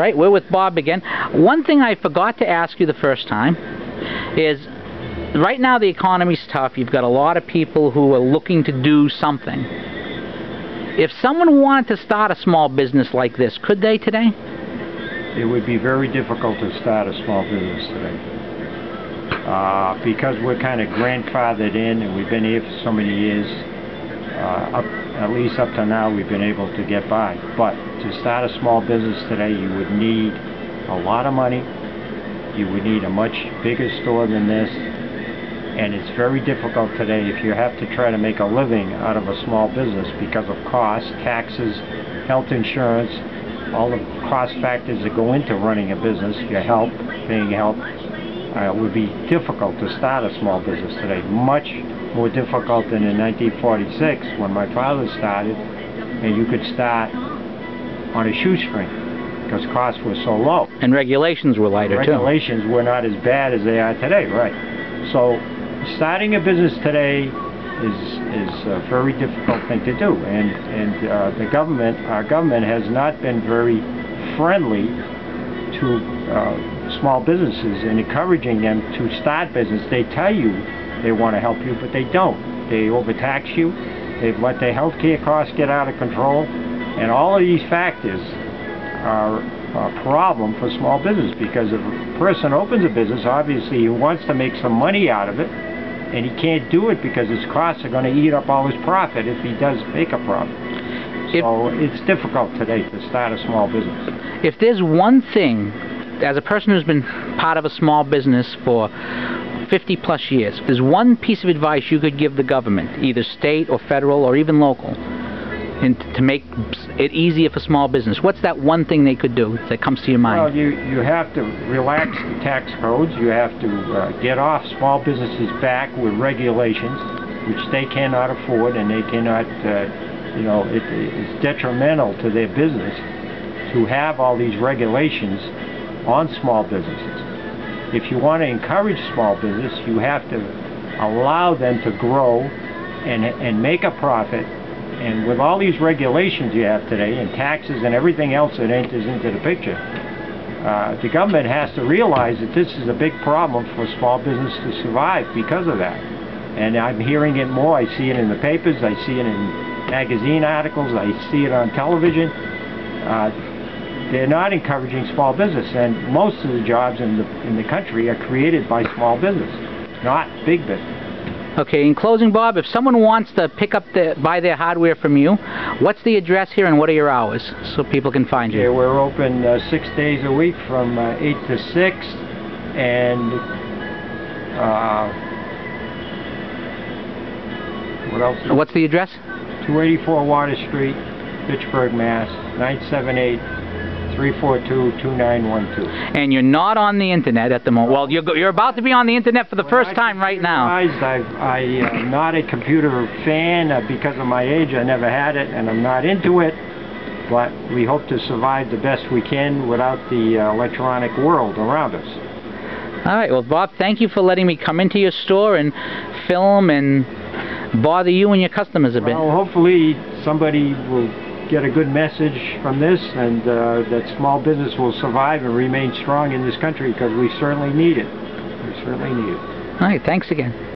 right, we're with Bob again. One thing I forgot to ask you the first time is, right now the economy's tough. You've got a lot of people who are looking to do something. If someone wanted to start a small business like this, could they today? It would be very difficult to start a small business today. Because we're kind of grandfathered in and we've been here for so many years, at least up to now we've been able to get by. But to start a small business today, you would need a lot of money. You would need a much bigger store than this. And it's very difficult today if you have to try to make a living out of a small business because of costs, taxes, health insurance, all the cost factors that go into running a business, your help, paying help. It would be difficult to start a small business today. Much more difficult than in 1946 when my father started, and you could start on a shoestring because costs were so low. And regulations were lighter too. Regulations were not as bad as they are today, right? So starting a business today is a very difficult thing to do, and our government has not been very friendly to small businesses and encouraging them to start business. They tell you they want to help you, but they don't. They overtax you. They've let their health care costs get out of control, and all of these factors are a problem for small business because if a person opens a business, obviously he wants to make some money out of it, and he can't do it because his costs are going to eat up all his profit if he does make a profit. So it's difficult today to start a small business. If there's one thing, as a person who's been part of a small business for 50 plus years, if there's one piece of advice you could give the government, either state or federal or even local, and to make it easier for small business, what's that one thing they could do that comes to your mind? Well, you have to relax the tax codes. You have to get off small businesses back with regulations, which they cannot afford, and they cannot, it's detrimental to their business to have all these regulations on small businesses. If you want to encourage small business, you have to allow them to grow and make a profit. And with all these regulations you have today, and taxes and everything else that enters into the picture, the government has to realize that this is a big problem for small business to survive because of that. And I'm hearing it more. I see it in the papers. I see it in magazine articles. I see it on television. They're not encouraging small business, and most of the jobs in the country are created by small business, not big business. Okay, in closing, Bob, if someone wants to buy their hardware from you, what's the address here and what are your hours so people can find you? Yeah, we're open 6 days a week from 8 to 6, and what else? What's the address? 284 Water Street, Fitchburg, Mass. 978-342-2912. And you're not on the internet at the moment. Well, you're about to be on the internet for the first time right now. I'm not a computer fan because of my age. I never had it, and I'm not into it. But we hope to survive the best we can without the electronic world around us. All right. Well, Bob, thank you for letting me come into your store and film and bother you and your customers a bit. Well, hopefully somebody will get a good message from this, and that small business will survive and remain strong in this country because we certainly need it. We certainly need it. All right, thanks again.